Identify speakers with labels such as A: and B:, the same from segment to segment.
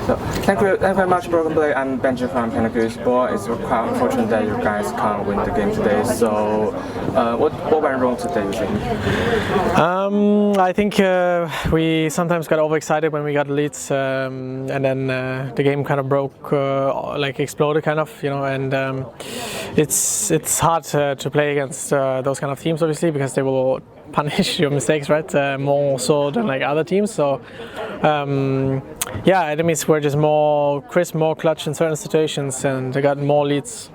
A: So thank you very much, BrokenBlade. I'm Benji from Esports. It's quite unfortunate that you guys can't win the game today. So what went wrong today, you think?
B: I think we sometimes got overexcited when we got leads, and then the game kind of broke, like exploded, kind of, you know. And it's hard to play against those kind of teams, obviously, because they will punish your mistakes, right? More so than like other teams. So yeah, enemies were just more crisp, more clutch in certain situations, and they got more leads.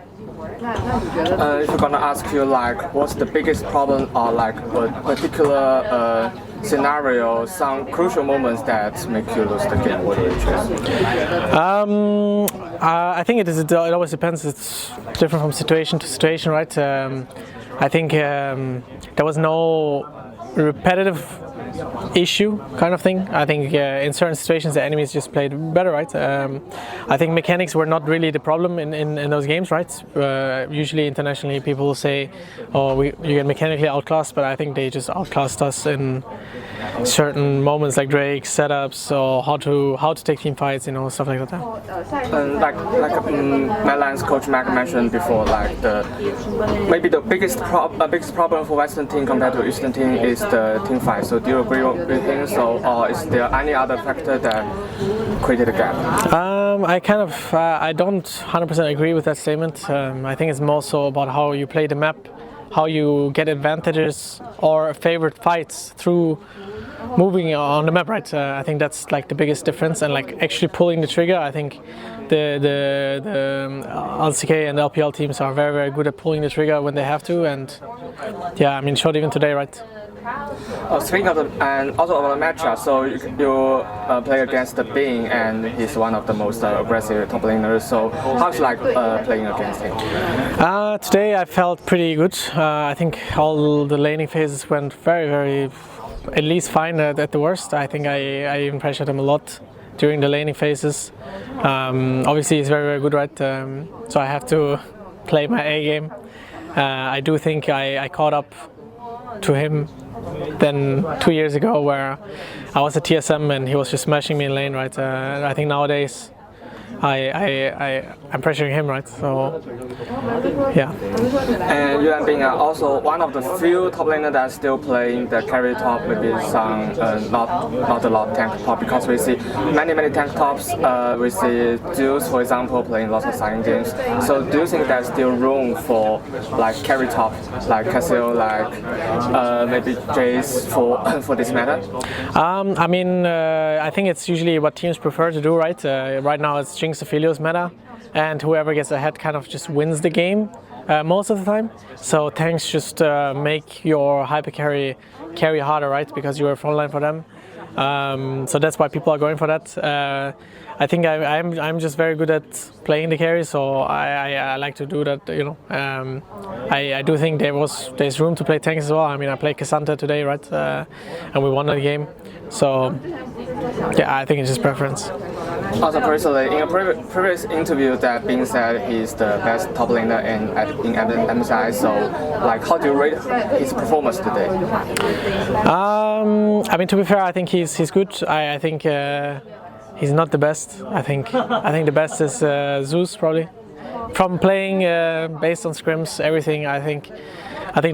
A: If we're gonna ask you, like, what's the biggest problem, or like a particular scenario, some crucial moments that make you lose the game, what do you choose?
B: I think it always depends. It's different from situation to situation, right? I think there was no repetitive issue kind of thing. I think in certain situations the enemies just played better, right? I think mechanics were not really the problem in those games, right? Usually internationally people will say, oh, you get mechanically outclassed, but I think they just outclassed us in certain moments, like Drake setups, or how to take team fights, you know, stuff like that.
A: Like Madlands coach Mac mentioned before, like maybe the biggest problem for Western team compared to Eastern team is the team fight. So do you agree with him? So, or is there any other factor that created a gap?
B: I don't 100% agree with that statement. I think it's more so about how you play the map, how you get advantages or favorite fights through moving on the map, right? I think that's like the biggest difference, and like actually pulling the trigger. I think the LCK and the LPL teams are very, very good at pulling the trigger when they have to, and yeah, I mean, showed even today, right?
A: Speaking of and also about the matchup, so you play against the Bing, and he's one of the most aggressive top laners. So how's it like playing against him?
B: Today I felt pretty good. I think all the laning phases went very, very, at least fine at the worst. I think I even pressured him a lot during the laning phases. Obviously he's very, very good, right? So I have to play my A game. I do think I caught up to him than 2 years ago, where I was a TSM and he was just smashing me in lane, right? I think nowadays I'm pressuring him, right? So yeah.
A: And you have been also one of the few top laners that's still playing the carry top, maybe some not a lot tank top, because we see many tank tops. We see Zeus, for example, playing lots of silent games. So do you think there's still room for like carry top, like Casio, like maybe Jace for this meta?
B: I mean, I think it's usually what teams prefer to do, right? Right now it's Jinx Aphelios meta, and whoever gets ahead kind of just wins the game most of the time. So tanks just make your hyper carry harder, right? Because you're a frontline for them. So that's why people are going for that. I think I'm just very good at playing the carry, so I like to do that, you know. I do think there's room to play tanks as well. I mean, I played Cassandra today, right? And we won the game. So yeah, I think it's just preference.
A: Also, personally, in a previous interview, that Bing said he's the best top laner in MSI. So, like, how do you rate his performance today?
B: I mean, to be fair, I think he's good. I think he's not the best. I think the best is Zeus, probably. From playing based on scrims, everything, I think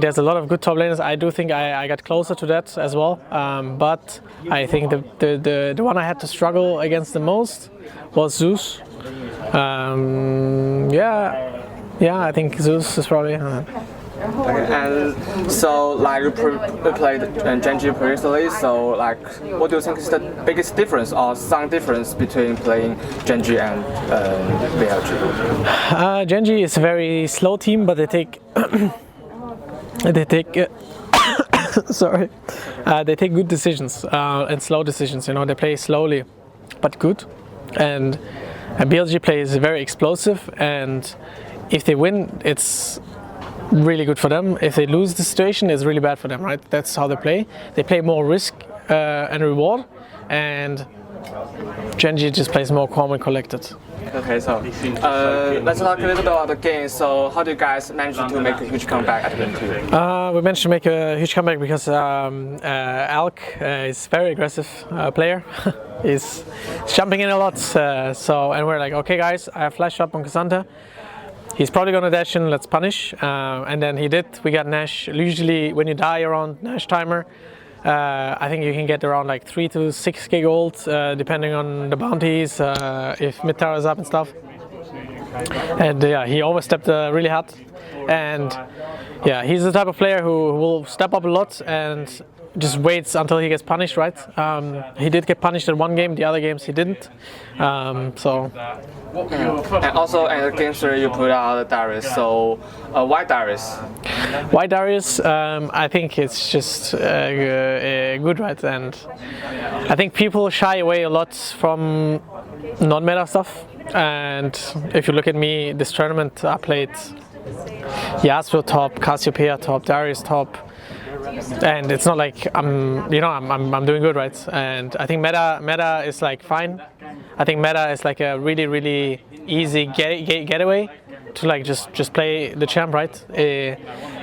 B: there's a lot of good top laners. I do think I got closer to that as well, but I think the one I had to struggle against the most was Zeus. Yeah, I think Zeus is probably.
A: Okay, and so like you played Genji previously, so like what do you think is the biggest difference or some difference between playing Genji and BLG?
B: Genji is a very slow team, but they take sorry, they take good decisions and slow decisions. You know, they play slowly, but good. And BLG plays very explosive, and if they win, it's really good for them. If they lose the situation, it's really bad for them, right? That's how they play. They play more risk and reward, and Genji just plays more calm and collected.
A: Okay, so let's talk a little bit about the game. So how do you guys manage to make a huge comeback at game 2?
B: We managed to make a huge comeback because Alk is a very aggressive player. He's jumping in a lot. And we're like, okay guys, I have flash up on Cassandra. He's probably gonna dash in, let's punish. And then he did. We got Nash. Usually when you die around Nash timer, I think you can get around like 3 to 6k gold, depending on the bounties, if mid tower is up and stuff. And yeah, he overstepped really hard. And yeah, he's the type of player who will step up a lot and just waits until he gets punished, right? He did get punished in one game, the other games he didn't.
A: And also in game 3 you put out Darius, so why Darius?
B: Why Darius? I think it's just good, right? And I think people shy away a lot from non-meta stuff. And if you look at me, this tournament I played Yasuo top, Cassiopeia top, Darius top. And it's not like I'm doing good, right? And I think meta is like fine. I think meta is like a really easy getaway to like just play the champ, right?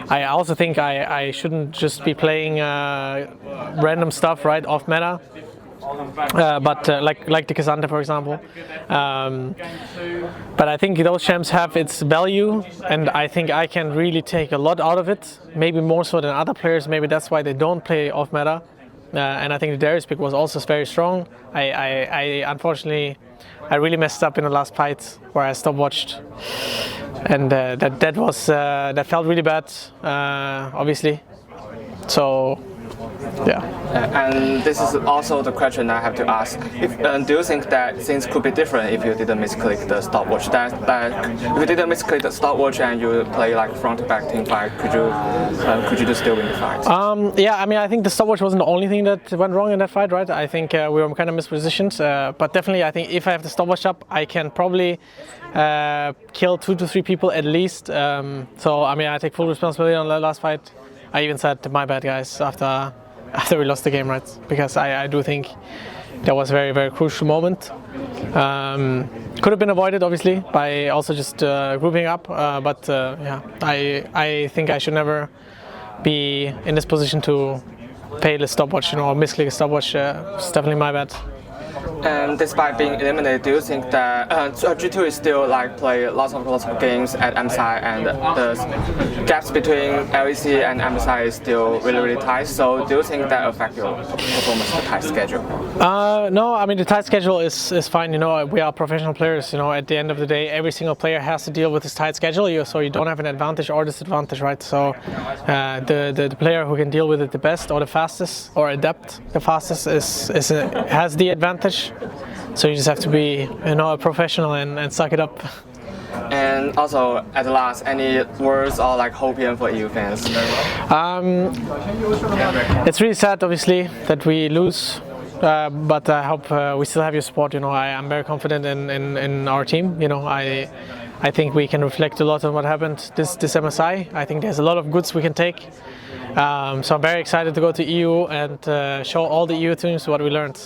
B: I also think I shouldn't just be playing random stuff, right, off meta. But like the Cassandra, for example. But I think those champs have its value, and I think I can really take a lot out of it. Maybe more so than other players. Maybe that's why they don't play off meta. And I think the Darius pick was also very strong. I unfortunately I really messed up in the last fight where I stopwatched, and that felt really bad, obviously. So. Yeah.
A: And this is also the question I have to ask. Do you think that things could be different if you didn't misclick the stopwatch? That if you didn't misclick the stopwatch and you play like front-to-back team fight, could you still win the fight?
B: Yeah, I mean, I think the stopwatch wasn't the only thing that went wrong in that fight, right? I think we were kind of mispositioned, but definitely I think if I have the stopwatch up, I can probably kill 2 to 3 people at least. So I mean, I take full responsibility on the last fight. I even said my bad, guys, after we lost the game, right? Because I do think that was a very crucial moment. Could have been avoided, obviously, by also just grouping up. But yeah, I think I should never be in this position to fail a stopwatch, or misclick a stopwatch. It's definitely my bad.
A: And despite being eliminated, do you think that G2 is still like play lots of games at MSI, and the gaps between LEC and MSI is still really tight? So do you think that affects your performance, the tight schedule?
B: No, I mean the tight schedule is fine. You know, we are professional players. You know, at the end of the day, every single player has to deal with this tight schedule. So you don't have an advantage or disadvantage, right? So the player who can deal with it the best or the fastest or adapt the fastest has the advantage. So you just have to be, a professional and suck it up.
A: And also, at the last, any words or like hoping for EU fans?
B: It's really sad, obviously, that we lose. But I hope we still have your support. I'm very confident in our team. I think we can reflect a lot on what happened this MSI. I think there's a lot of goods we can take. So I'm very excited to go to EU and show all the EU teams what we learned.